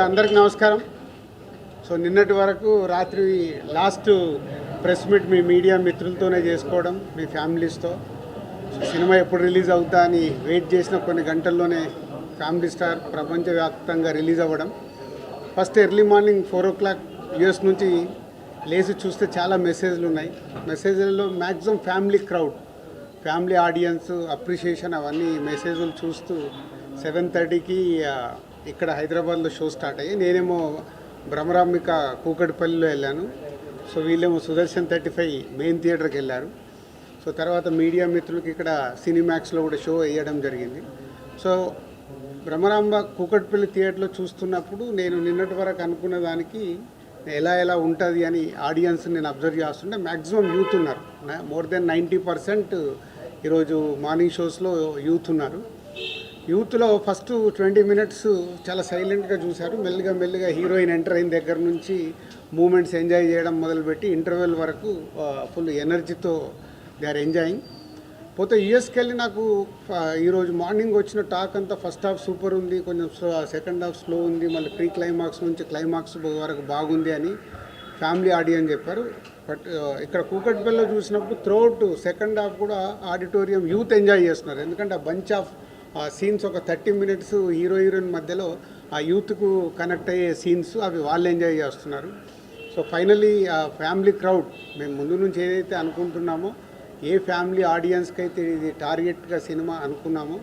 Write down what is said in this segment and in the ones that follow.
అందరికి నమస్కారం. సో నిన్నటి వరకు రాత్రి last press meet me media మిత్రులతోనే చేసుకోవడం, మీ ఫ్యామిలీస్తో. సినిమా ఎప్పుడు రిలీజ్ అవుతా అని వెయిట్ చేసిన కొన్ని గంటల్లోనే ఫ్యామిలీ స్టార్ ప్రపంచవ్యాప్తంగా రిలీజ్ అవ్వడం. First early morning 4 o'clock US నుంచి లేచి చూస్తే చాలా మెసేజ్లు ఉన్నాయి. మెసేజ్లలో maximum family crowd, family audience, appreciation, అవన్నీ మెసేజ్లు చూస్తూ 7:30కి ఇక్కడ హైదరాబాద్లో షో స్టార్ట్ అయ్యి నేనేమో భ్రమరాంబిక కూకట్పల్లిలో వెళ్ళాను. సో వీళ్ళేమో సుదర్శన్ 35 మెయిన్ థియేటర్కి వెళ్ళారు. సో తర్వాత మీడియా మిత్రులకి ఇక్కడ సినిమాక్స్లో కూడా షో వేయడం జరిగింది. సో భ్రమరాంబ కూకట్పల్లి థియేటర్లో చూస్తున్నప్పుడు నేను నిన్నటి వరకు అనుకున్న దానికి ఎలా ఉంటుంది అని ఆడియన్స్ నేను అబ్జర్వ్ చేస్తుంటే మ్యాక్సిమం యూత్ ఉన్నారు. మోర్ దెన్ 90% ఈరోజు మార్నింగ్ షోస్లో యూత్ ఉన్నారు. యూత్లో ఫస్ట్ 20 minutes చాలా సైలెంట్గా చూశారు. మెల్లిగా హీరోయిన్ ఎంటర్ అయిన దగ్గర నుంచి మూమెంట్స్ ఎంజాయ్ చేయడం మొదలుపెట్టి ఇంటర్వెల్ వరకు ఫుల్ ఎనర్జీతో దే ఆర్ ఎంజాయింగ్. పోతే యూఎస్కి వెళ్ళి నాకు ఈరోజు మార్నింగ్ వచ్చిన టాక్ అంతా ఫస్ట్ హాఫ్ సూపర్ ఉంది, కొంచెం సెకండ్ హాఫ్ స్లో ఉంది, మళ్ళీ ప్రీ క్లైమాక్స్ నుంచి క్లైమాక్స్ వరకు బాగుంది అని ఫ్యామిలీ ఆడియన్స్ చెప్పారు. బట్ ఇక్కడ కూకట్పల్లిలో చూసినప్పుడు త్రూఅవుట్ సెకండ్ హాఫ్ కూడా ఆడిటోరియం యూత్ ఎంజాయ్ చేస్తున్నారు. ఎందుకంటే ఆ బంచ్ ఆఫ్ సీన్స్ ఒక 30 minutes హీరోయిన్ మధ్యలో ఆ యూత్కు కనెక్ట్ అయ్యే సీన్స్ అవి వాళ్ళు ఎంజాయ్ చేస్తున్నారు. సో ఫైనలీ ఆ ఫ్యామిలీ క్రౌడ్ మేము ముందు నుంచి ఏదైతే అనుకుంటున్నామో, ఏ ఫ్యామిలీ ఆడియన్స్కి అయితే ఇది టార్గెట్గా సినిమా అనుకున్నామో,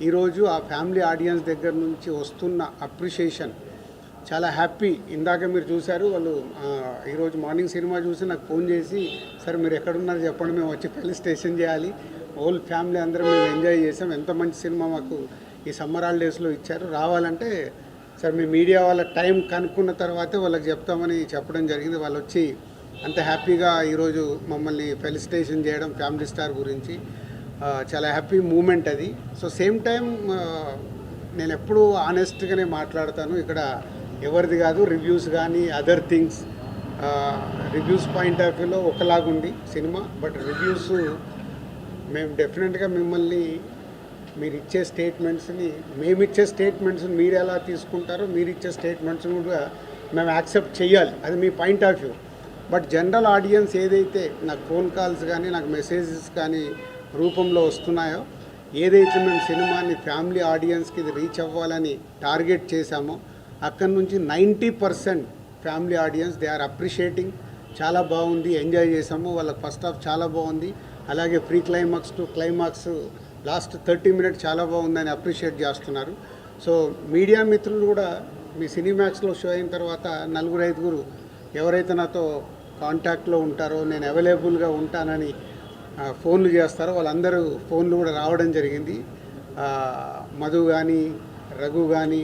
ఈరోజు ఆ ఫ్యామిలీ ఆడియన్స్ దగ్గర నుంచి వస్తున్న అప్రిషియేషన్ చాలా హ్యాపీ. ఇందాక మీరు చూశారు, వాళ్ళు ఈరోజు మార్నింగ్ సినిమా చూసి నాకు ఫోన్ చేసి, సార్ మీరు ఎక్కడున్నారు చెప్పండి, మేము వచ్చి ఫెలిసిటేషన్ చేయాలి, హోల్ ఫ్యామిలీ అందరం మేము ఎంజాయ్ చేసాం, ఎంత మంచి సినిమా మాకు ఈ సమ్మర్ హాలిడేస్లో ఇచ్చారు, రావాలంటే సార్ మీ మీడియా వాళ్ళ టైం కనుక్కున్న తర్వాతే వాళ్ళకి చెప్తామని చెప్పడం జరిగింది. వాళ్ళు వచ్చి అంత హ్యాపీగా ఈరోజు మమ్మల్ని ఫెలిసిటేషన్ చేయడం ఫ్యామిలీ స్టార్ గురించి చాలా హ్యాపీ మూమెంట్ అది. సో సేమ్ టైం నేను ఎప్పుడూ ఆనెస్ట్గానే మాట్లాడతాను. ఇక్కడ ఎవరిది కాదు రివ్యూస్ కానీ other things. Reviews point of వ్యూలో ఒకలాగుంది సినిమా, బట్ రివ్యూస్ మేము డెఫినెట్గా మిమ్మల్ని మీరు ఇచ్చే స్టేట్మెంట్స్ని, మేమిచ్చే స్టేట్మెంట్స్ని మీరు ఎలా తీసుకుంటారో, మీరు ఇచ్చే స్టేట్మెంట్స్ని కూడా మేము యాక్సెప్ట్ చేయాలి, అది మీ point of view. But general audience ఏదైతే నాకు ఫోన్ కాల్స్ కానీ నాకు మెసేజెస్ కానీ రూపంలో వస్తున్నాయో, ఏదైతే మేము సినిమాని ఫ్యామిలీ ఆడియన్స్కి ఇది రీచ్ అవ్వాలని టార్గెట్ చేశామో, అక్కడి నుంచి 90% family audience they are appreciating. చాలా బాగుంది, ఎంజాయ్ చేసాము, వాళ్ళకి ఫస్ట్ హాఫ్ చాలా బాగుంది, అలాగే pre climax to climax last 30 minutes చాలా బాగుందని అప్రిషియేట్ చేస్తున్నారు. సో మీడియా మిత్రులు కూడా మీ సినిమాక్స్లో షో అయిన తర్వాత 4-5 ఎవరైతే నాతో కాంటాక్ట్లో ఉంటారో, నేను అవైలబుల్గా ఉంటానని ఫోన్లు చేస్తారో, వాళ్ళందరూ ఫోన్లు కూడా రావడం జరిగింది. మధు కానీ, రఘు కానీ,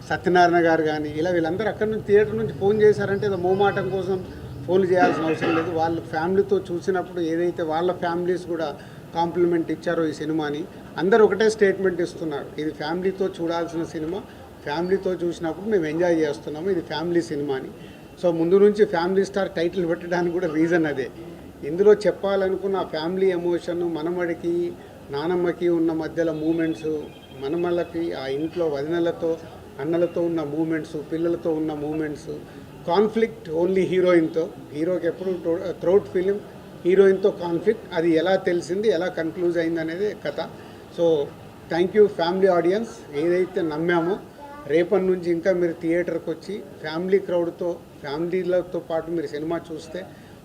సత్యనారాయణ గారు కానీ, ఇలా వీళ్ళందరూ అక్కడి నుంచి థియేటర్ నుంచి ఫోన్ చేశారంటే ఏదో మోమాటం కోసం ఫోన్లు చేయాల్సిన అవసరం లేదు. వాళ్ళ ఫ్యామిలీతో చూసినప్పుడు ఏదైతే వాళ్ళ ఫ్యామిలీస్ కూడా కాంప్లిమెంట్ ఇచ్చారో ఈ సినిమాని, అందరూ ఒకటే స్టేట్మెంట్ ఇస్తున్నారు, ఇది ఫ్యామిలీతో చూడాల్సిన సినిమా, ఫ్యామిలీతో చూసినప్పుడు మేము ఎంజాయ్ చేస్తున్నాము, ఇది ఫ్యామిలీ సినిమా అని. సో ముందు నుంచి ఫ్యామిలీ స్టార్ టైటిల్ పెట్టడానికి కూడా రీజన్ అదే. ఇందులో చెప్పాలనుకున్న ఆ ఫ్యామిలీ ఎమోషన్, మనమడికి నానమ్మకి ఉన్న మధ్యలో మూమెంట్స్, మనమళ్ళకి ఆ ఇంట్లో వదినలతో అన్నలతో ఉన్న మూమెంట్స్, పిల్లలతో ఉన్న మూమెంట్స్, కాన్ఫ్లిక్ట్ ఓన్లీ హీరోయిన్తో, హీరోకి ఎప్పుడు త్రూఅవుట్ ఫిలిం హీరోయిన్తో కాన్ఫ్లిక్ట్, అది ఎలా తెలిసింది, ఎలా కన్క్లూజ్ అయింది అనేది కథ. So thank you family audience, ఏదైతే నమ్మామో రేపటి నుంచి ఇంకా మీరు థియేటర్కి వచ్చి ఫ్యామిలీ క్రౌడ్తో, ఫ్యామిలీలతో పాటు మీరు సినిమా చూస్తే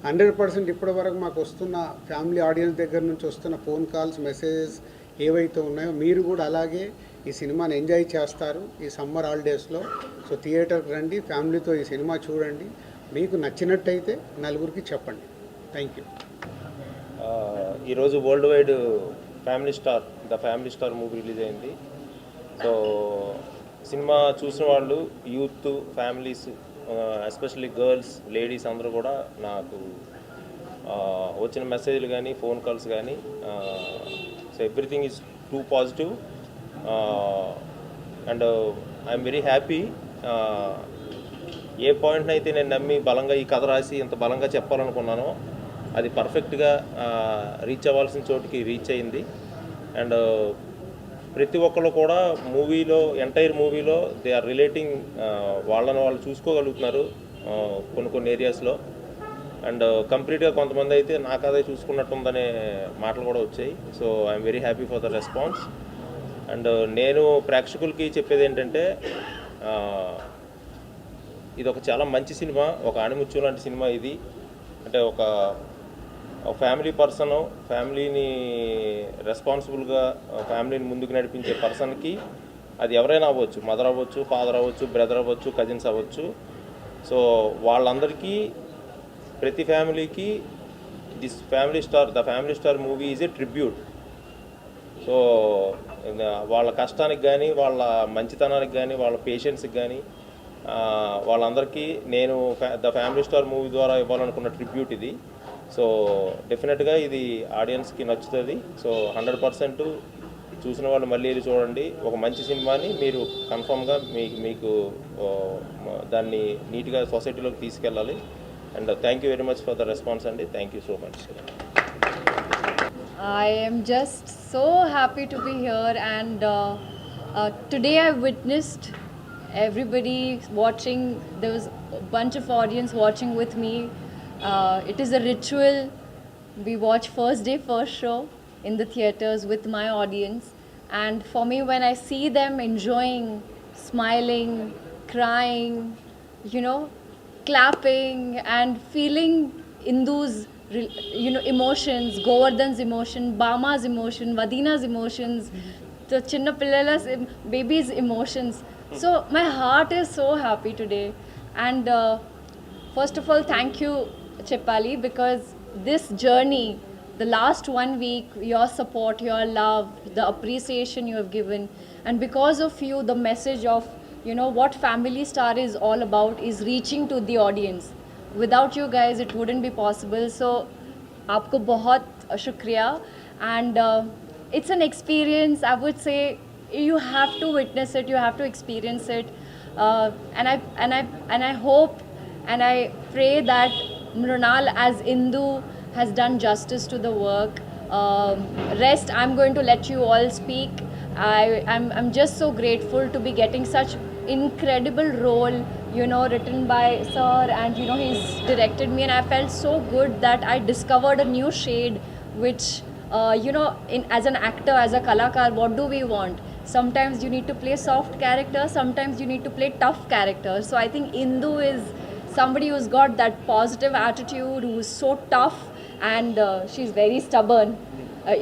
100% ఇప్పటి వరకు మాకు వస్తున్న ఫ్యామిలీ ఆడియన్స్ దగ్గర నుంచి వస్తున్న ఫోన్ కాల్స్, మెసేజెస్ ఏవైతే ఉన్నాయో, మీరు కూడా అలాగే ఈ సినిమాని ఎంజాయ్ చేస్తారు ఈ సమ్మర్ హాలిడేస్లో. సో థియేటర్కి రండి, ఫ్యామిలీతో ఈ సినిమా చూడండి, మీకు నచ్చినట్టయితే 4 చెప్పండి. Thank you. ఈరోజు world wide the Family Star movie release అయింది. సో సినిమా చూసిన వాళ్ళు, youth, families, especially girls, ladies అందరూ కూడా నాకు వచ్చిన మెసేజ్లు కానీ, ఫోన్ కాల్స్ కానీ, so everything is too positive and I'm very happy. ఏ పాయింట్ని అయితే నేను నమ్మి బలంగా ఈ కథ రాసి ఇంత బలంగా చెప్పాలనుకున్నానో అది పర్ఫెక్ట్గా రీచ్ అవ్వాల్సిన చోటుకి రీచ్ అయింది. అండ్ ప్రతి ఒక్కరు కూడా మూవీలో ఎంటైర్ మూవీలో దే ఆర్ రిలేటింగ్, వాళ్ళని వాళ్ళు చూసుకోగలుగుతున్నారు కొన్ని ఏరియాస్లో. అండ్ కంప్లీట్గా కొంతమంది అయితే నాకు అదే చూసుకున్నట్టుందనే మాటలు కూడా వచ్చాయి. So I'm very happy for the response. And నేను ప్రేక్షకులకి చెప్పేది ఏంటంటే, ఇది ఒక చాలా మంచి సినిమా, ఒక ఆణిముత్యం లాంటి సినిమా ఇది. అంటే ఒక ఫ్యామిలీ పర్సన్, ఫ్యామిలీని రెస్పాన్సిబుల్గా ఫ్యామిలీని ముందుకు నడిపించే పర్సన్కి అది ఎవరైనా అవ్వచ్చు, మదర్ అవ్వచ్చు, ఫాదర్ అవ్వచ్చు, బ్రదర్ అవ్వచ్చు, కజిన్స్ అవ్వచ్చు. సో వాళ్ళందరికీ, ప్రతి ఫ్యామిలీకి this the Family Star movie is a tribute. So వాళ్ళ కష్టానికి కానీ, వాళ్ళ మంచితనానికి కానీ, వాళ్ళ పేషెన్స్కి కానీ, వాళ్ళందరికీ నేను ద ఫ్యామిలీ స్టార్ మూవీ ద్వారా ఇవ్వాలనుకున్న ట్రిబ్యూట్ ఇది. సో డెఫినెట్గా ఇది ఆడియన్స్కి నచ్చుతుంది. సో 100% చూసిన వాళ్ళు మళ్ళీ వెళ్ళి చూడండి. ఒక మంచి సినిమాని మీరు కన్ఫామ్గా మీకు దాన్ని నీట్గా సొసైటీలోకి తీసుకెళ్ళాలి. And thank you very much for the response అండి. Thank you so much. I am just so happy to be here, and today I witnessed everybody watching. There was a bunch of audience watching with me. It is a ritual. We watch first day, first show in the theaters with my audience, and for me, when I see them enjoying, smiling, crying, clapping and feeling Indu's emotions, Govardhan's emotion, Bama's emotion, Vadina's emotions, the Chinna Pillala's baby's emotions. So my heart is so happy today. And first of all, thank you, Cheppali, because this journey, the last 1 week, your support, your love, the appreciation you have given, and because of you, the message of what Family Star is all about is reaching to the audience. Without you guys, it wouldn't be possible. So, aapko bahut shukriya. And it's an experience. I would say you have to witness it. You have to experience it. And I hope and I pray that Mrunal as Indu has done justice to the work. Rest, I'm going to let you all speak. I'm just so grateful to be getting such incredible role, written by sir, and he's directed me, and I felt so good that I discovered a new shade, which as an actor, as a kalakar, what do we want? Sometimes you need to play soft characters, sometimes you need to play tough characters. So I think Indu is somebody who's got that positive attitude, who's so tough, and she's very stubborn.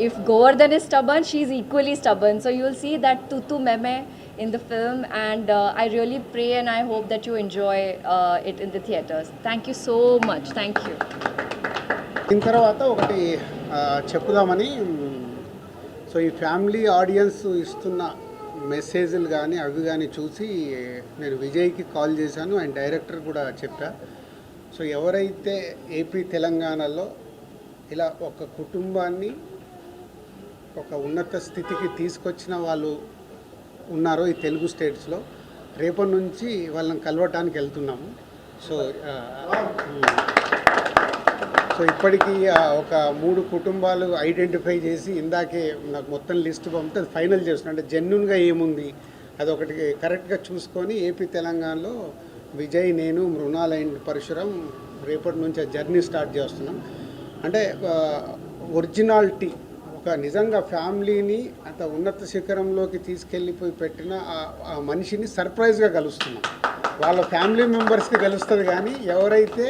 If Govardhan is stubborn, she's equally stubborn. So you'll see that tutu meme in the film, and I really pray and I hope that you enjoy it in the theaters. Thank you so much. Thank you. దీని తర్వాత ఒకటి చెప్పుదామని. So ఈ family audience ఇస్తున్న మెసేజ్లు కానీ అవి కానీ చూసి నేను విజయ్కి కాల్ చేశాను, అండ్ డైరెక్టర్ కూడా చెప్పా. సో ఎవరైతే ఏపీ తెలంగాణలో ఇలా ఒక కుటుంబాన్ని ఒక ఉన్నత స్థితికి తీసుకొచ్చిన వాళ్ళు ఉన్నారో ఈ తెలుగు స్టేట్స్లో, రేపటి నుంచి వాళ్ళని కలవటానికి వెళ్తున్నాము. సో ఇప్పటికీ ఒక 3 కుటుంబాలు ఐడెంటిఫై చేసి ఇందాకే నాకు మొత్తం లిస్ట్ పంపితే అది ఫైనల్ చేస్తున్నాం. అంటే జెన్యున్గా ఏముంది అదొకటి కరెక్ట్గా చూసుకొని ఏపీ తెలంగాణలో విజయ్, నేను, మృణాల్ అండ్ పరశురాం రేపటి నుంచి ఆ జర్నీ స్టార్ట్ చేస్తున్నాం. అంటే ఒరిజినాలిటీ, ఒక నిజంగా ఫ్యామిలీని అంత ఉన్నత శిఖరంలోకి తీసుకెళ్ళిపోయి పెట్టిన ఆ మనిషిని సర్ప్రైజ్గా కలుస్తున్నాం. వాళ్ళ ఫ్యామిలీ మెంబర్స్కి కలుస్తుంది, కానీ ఎవరైతే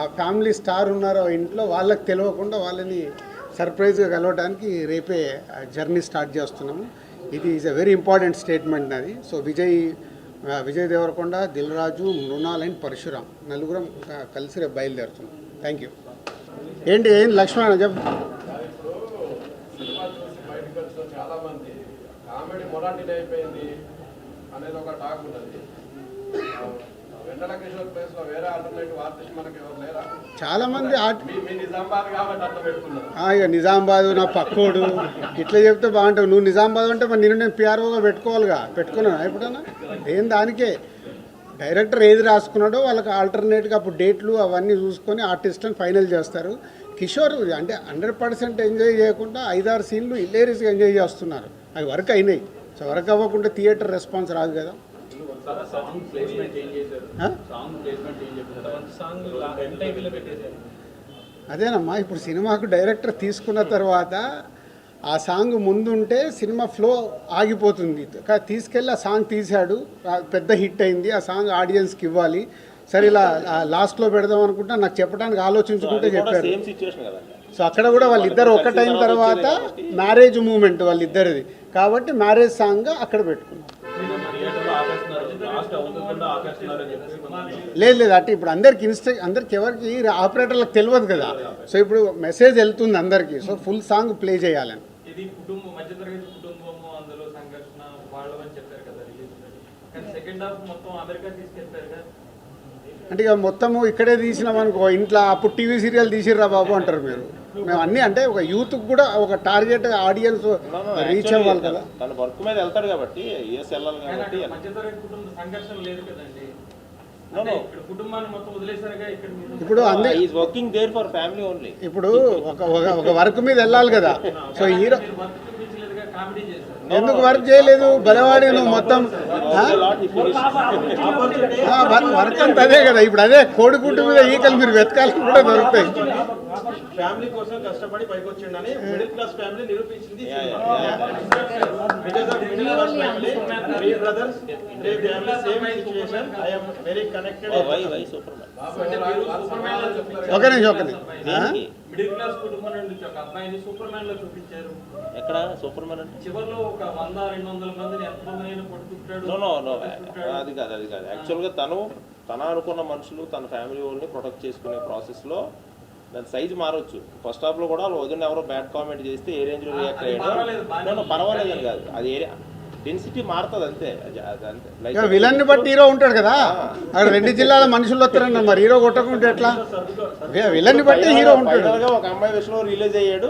ఆ ఫ్యామిలీ స్టార్ ఉన్నారో ఇంట్లో వాళ్ళకి తెలియకుండా వాళ్ళని సర్ప్రైజ్గా కలవడానికి రేపే జర్నీ స్టార్ట్ చేస్తున్నాము. ఇది is a very important statement అది. సో విజయ్ దేవరకొండ, దిల్ రాజు, మృణాల్ అండ్ పరశురాం నలుగురం కలిసి రేపు బయలుదేరుతున్నాం. Thank you. ఏంటి లక్ష్మణ చెప్పు. చాలా మంది కామెడీ మొరాటిల్ అయిపోయింది అనేది ఒక టాక్ ఉన్నది. వెన్నెల కిషోర్ ప్లేస్ లో వేరే ఆల్టర్నేటివ్ ఆర్టిస్ట్ మనకి ఎవరు లేరా? చాలా మంది మీ నిజామాబాద్ కాబట్టి అట్లా పెట్టుకున్నారు. ఇక నిజామాబాద్ నా పక్కోడు ఇట్లా చెప్తే బాగుంటావు. నువ్వు నిజామాబాద్ అంటే మరి నేను పిఆర్ఓగా పెట్టుకున్నాను ఎప్పుడన్నా? ఏం దానికే డైరెక్టర్ ఏది రాసుకున్నాడో వాళ్ళకి ఆల్టర్నేట్గా అప్పుడు డేట్లు అవన్నీ చూసుకొని ఆర్టిస్ట్ని ఫైనల్ చేస్తారు. కిషోర్ అంటే 100% ఎంజాయ్ చేయకుండా 5-6 సీన్లు ఇల్లేరీస్గా ఎంజాయ్ చేస్తున్నారు. అవి వర్క్ అయినాయి. సో వర్క్ అవ్వకుంటే థియేటర్ రెస్పాన్స్ రాదు కదా. సాంగ్ ప్లేస్మెంట్ చేంజ్ చేశారు. ఆ? సాంగ్ ప్లేస్మెంట్ చేంజ్ చేశారు. సాంగ్ ఎండ్ టైటిల్ పెట్టేశారు. అదేనమ్మా, ఇప్పుడు సినిమాకు డైరెక్టర్ తీసుకున్న తర్వాత ఆ సాంగ్ ముందుంటే సినిమా ఫ్లో ఆగిపోతుంది. తీసుకెళ్ళి ఆ సాంగ్ తీశాడు, పెద్ద హిట్ అయింది, ఆ సాంగ్ ఆడియన్స్కి ఇవ్వాలి. సరే ఇలా లాస్ట్లో పెడదాం అనుకుంటా నాకు చెప్పడానికి ఆలోచించుకుంటే చెప్పారు. సేమ్ సిచ్యువేషన్ కదా. సో అక్కడ కూడా వాళ్ళిద్దరు ఒక్కటైన తర్వాత మ్యారేజ్ మూమెంట్ వాళ్ళిద్దరిది కాబట్టి మ్యారేజ్ సాంగ్ అక్కడ పెట్టుకున్నాం. లేదు అంటే ఇప్పుడు అందరికి ఎవరికి ఆపరేటర్లకు తెలియదు కదా. సో ఇప్పుడు మెసేజ్ వెళ్తుంది అందరికీ. సో ఫుల్ సాంగ్ ప్లే చేయాలని. ఇది కుటుంబం, మధ్యతరగతి కుటుంబము, అందులో సంఘర్షణ వాళ్ళు అని చెప్పారు కదా రిలీజ్. కానీ సెకండ్ హాఫ్ మొత్తం అమెరికా తీసుకెళ్తారు కదా. అంటే ఇక మొత్తము ఇక్కడే తీసినాం అనుకో, ఇంట్లో అప్పుడు టీవీ సీరియల్ తీసిర్రా బాబు అంటారు మీరు. మేము అన్నీ అంటే ఒక యూత్కి కూడా ఒక టార్గెట్ ఆడియన్స్ రీచ్ అవ్వాలి కదా. తన వర్క్ మీద వెళ్తాడు కాబట్టి యూఎస్ వెళ్ళాలి కాబట్టి. మధ్యతరగతి కుటుంబ సంఘర్షణ లేదు కదండి. ఇక్కడ కుటుంబాన్ని మొత్తం వదిలేసారుగా. ఇక్కడ ఇప్పుడు is working there for family only. ఇప్పుడు ఒక వర్క్ మీద వెళ్ళాలి కదా. సో హీరో వర్క్ చూపించలేదుగా, కామెడీ చేశారు. ఎందుకు వర్క్ చేయలేదు బలవాడి నువ్వు మొత్తం వర్క్ అంత అదే కదా. ఇప్పుడు అదే కోడిగుడ్డు మీద ఈకలు మీరు వెతకాలని కూడా దొరుకుతాయి. ఫ్యామిలీ కోసం కష్టపడి పైకి వచ్చిండని మిడిల్ క్లాస్ ఫ్యామిలీ నిరూపించింది. ఒక నిమిషం మిడిల్ క్లాస్ కుటుంబం నుండి ఒక అబ్బాయిని సూపర్ మ్యాన్ లో చూపించారు. ఎక్కడ సూపర్ మ్యాన్ అంటే చివరిలో ఒక 100-200 మందిని ఎంతమందిని కొట్టుకుంటాడు. నో అది కాదు. యాక్చువల్గా తన అనుకున్న మనుషులు తన ఫ్యామిలీ వాళ్ళని ప్రొటెక్ట్ చేసుకునే ప్రాసెస్లో దాని సైజు మారవచ్చు. ఫస్ట్ హాఫ్లో కూడా వదిన ఎవరో బ్యాడ్ కామెంట్ చేస్తే ఏ రేంజ్లో రియాక్ట్ అయ్యాడో పర్వాలేదు అని కాదు. అది ఏరియా డెన్సిటీ మారుతుంది అంతే. విలన్ ని బట్టి హీరో ఉంటాడు కదా. అక్కడ 2 జిల్లాల మనుషులు వస్తారన్న మరి హీరో కొట్టకుంటే ఎట్లా? విలన్ ని బట్టి హీరో ఉంటాడు. ఒక అమ్మాయి విషయంలో రిలీజ్ అయ్యాడు,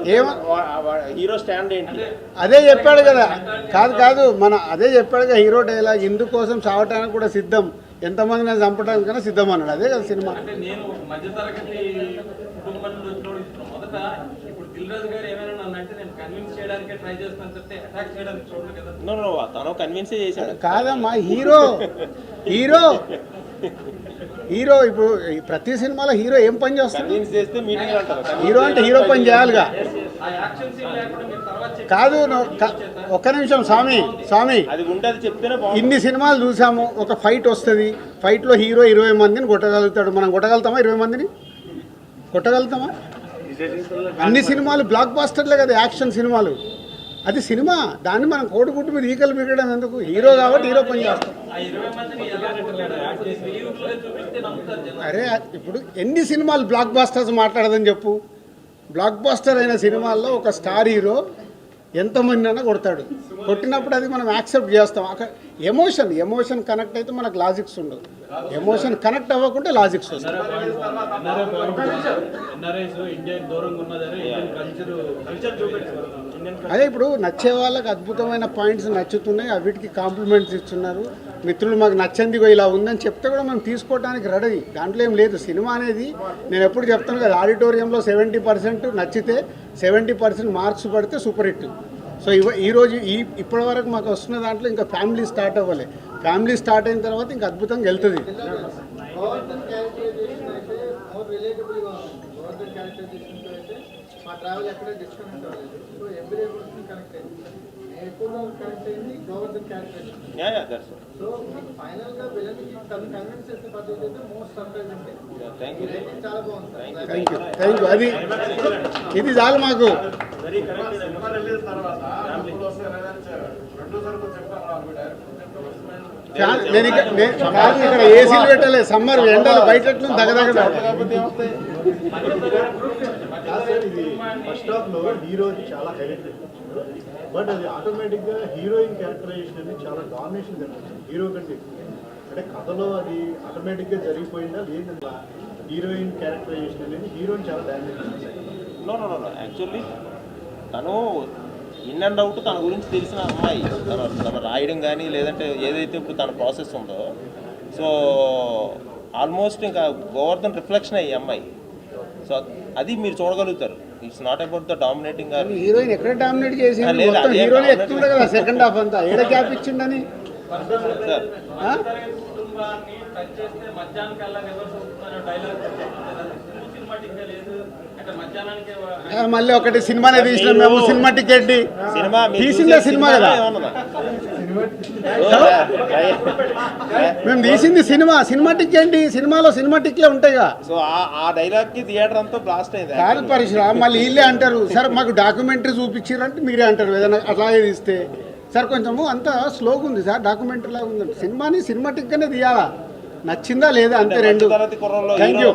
హీరో స్టాండ్ ఏంటి అదే చెప్పాడు కదా. కాదు మన అదే చెప్పాడుగా హీరో డైలాగ్, ఇందుకోసం చావటానికి కూడా సిద్ధం, ఎంతమంది చంపడానికైనా సిద్ధం అన్నాడు. అదే కదా సినిమా. అంటే నేను ఒక మధ్యతరగతి కుటుంబం నుండి వచ్చినోడు మొదట ఇప్పుడు దిల్ రాజు గారు ఏమైనా నన్ను అంటే నేను కన్విన్స్ చేయడానికి ట్రై చేస్తాను తప్పితే అటాక్ చేయడానికి చూడలేదు కదా. తను కన్విన్సే చేశాడు. కాదమ్మా, హీరో ఇప్పుడు ప్రతి సినిమాలో హీరో ఏం పని చేస్తాడు? హీరో అంటే హీరో పని చేయాలిగా. ఆ యాక్షన్ సీన్ లేకుండా మీరు తర్వాత కాదు ఒక్క నిమిషం స్వామి అది ఉంటుంది చెప్తేనే ఇన్ని సినిమాలు చూసాము. ఒక ఫైట్ వస్తుంది, ఫైట్లో హీరో 20 మందిని కొట్టగలుగుతాడు. మనం కొట్టగలుగుతామా? 20 మందిని కొట్టగలుగుతామా? అన్ని సినిమాలు బ్లాక్ బాస్టర్లే కదా, యాక్షన్ సినిమాలు. అది సినిమా. దాన్ని మనం కోడిగుడ్డు మీద ఈకలు మిగడం ఎందుకు? హీరో కాబట్టి హీరో పని చేస్తాం. ఆ 20 మందిని ఎలా కొట్టాడు చూపిస్తే నమ్ముతారు జనం. అరే ఇప్పుడు ఎన్ని సినిమాలు బ్లాక్ బాస్టర్స్ మాట్లాడదని చెప్పు. బ్లాక్ బాస్టర్ అయిన సినిమాల్లో ఒక స్టార్ హీరో ఎంతమంది అయినా కొడతాడు. కొట్టినప్పుడు అది మనం యాక్సెప్ట్ చేస్తాం. ఎమోషన్ కనెక్ట్ అయితే మనకు లాజిక్స్ ఉండవు. ఎమోషన్ కనెక్ట్ అవ్వకుంటే లాజిక్స్ వస్తాయి. అదే ఇప్పుడు నచ్చే వాళ్ళకి అద్భుతమైన పాయింట్స్ నచ్చుతున్నాయి, అవిటికి కాంప్లిమెంట్స్ ఇస్తున్నారు. మిత్రులు మాకు నచ్చందిగో ఇలా ఉందని చెప్తే కూడా మనం తీసుకోవడానికి రెడీ. దాంట్లో ఏం లేదు. సినిమా అనేది నేను ఎప్పుడు చెప్తాను కదా, ఆడిటోరియంలో 70% నచ్చితే 70% మార్క్స్ పడితే సూపర్ హిట్. సో ఈరోజు ఇప్పటి వరకు మాకు వస్తున్న దాంట్లో ఇంకా ఫ్యామిలీ స్టార్ట్ అవ్వాలి. ఫ్యామిలీ స్టార్ట్ అయిన తర్వాత ఇంకా అద్భుతంగా వెళ్తుంది. మా ట్రావెల్ ఎక్కడ డిస్కనెక్ట్ అవ్వలేదు. సో ఎవ్రీ పర్సన్ కనెక్ట్ అయింది. నేను ఎక్కువగా కనెక్ట్ అయింది గోవర్ధన్ క్యారెక్టర్. సో ఫైనల్ గా విలన్కి కన్విన్స్ చేసే పద్ధతి అయితే మోస్ట్ సర్ప్రైజ్ అంటే చాలా బాగుంది. Thank you. అది ఇది చాలు మాకు. సినిమా రిలీజ్ తర్వాత ప్రొడ్యూసర్ చెప్తాను నేను ఇక్కడ ఏసీలు పెట్టలేదు. సమ్మర్ ఎండలు బయట దగదగ. ఫస్ట్ హాఫ్ లో హీరో చాలా హైలైట్, బట్ అది ఆటోమేటిక్ గా హీరోయిన్ క్యారెక్టరైజేషన్ అనేది చాలా డామినేషన్ జరుగుతుంది హీరో కంటే. అంటే కథలో అది ఆటోమేటిక్ గా జరిగిపోయిందా లేదంటే హీరోయిన్ క్యారెక్టరైజేషన్ అనేది హీరోయిన్ చాలా డామినేట్ చేస్తుంది. నో యాక్చువల్లీ తను ఇన్ అండ్ అవుట్ తన గురించి తెలిసిన అమ్మాయి. తను రాయడం కానీ లేదంటే ఏదైతే ఇప్పుడు తన ప్రాసెస్ ఉందో, సో ఆల్మోస్ట్ ఇంకా గోవర్ధన్ రిఫ్లెక్షన్ అయ్యి అమ్మాయి. సో అది మీరు చూడగలుగుతారు. It's not about the dominating or heroine ఎక్కడ డామినేట్ చేసింది లేదు, మొత్తం అదే హీరోయిన్ dominate ఎక్కుతుండే కదా సెకండ్ హాఫ్ అంతా ఏడ గ్యాప్ ఇచ్చిండని సార్. కుటుంబాన్ని టచ్ చేస్తే మధ్యాహ్నం కల్లా రివర్స్ అవుతున్న డైలాగ్ సినిమాటిక్ గా లేదు అంటే మధ్యాహ్నానికి మళ్ళీ ఒకటి సినిమానే తీసినాం మేము సినిమా టికెట్ సినిమా మీరు తీసిందే చూసే సినిమా కదా ఏమన్నా? మేము తీసింది సినిమాటిక్ ఏంటి సినిమాలో సినిమాటిక్లే ఉంటాయిగా సో ఆ డైలాగ్ కి థియేటర్ అంతా బ్లాస్ట్ అయింది కాదు పరిశ్రమ మళ్ళీ వీళ్ళే అంటారు సార్ మాకు డాక్యుమెంటరీ చూపించారంటే మీరే అంటారు ఏదైనా అట్లాగే తీస్తే సార్ కొంచెము అంత స్లోగా ఉంది సార్ డాక్యుమెంటరీ లాగా ఉందంటే సినిమాని సినిమాటిక్గానే తీయాలా నచ్చిందా లేదా అంతే రెండు తరగతి కుర్రోళ్ళు థ్యాంక్ యూ హీరో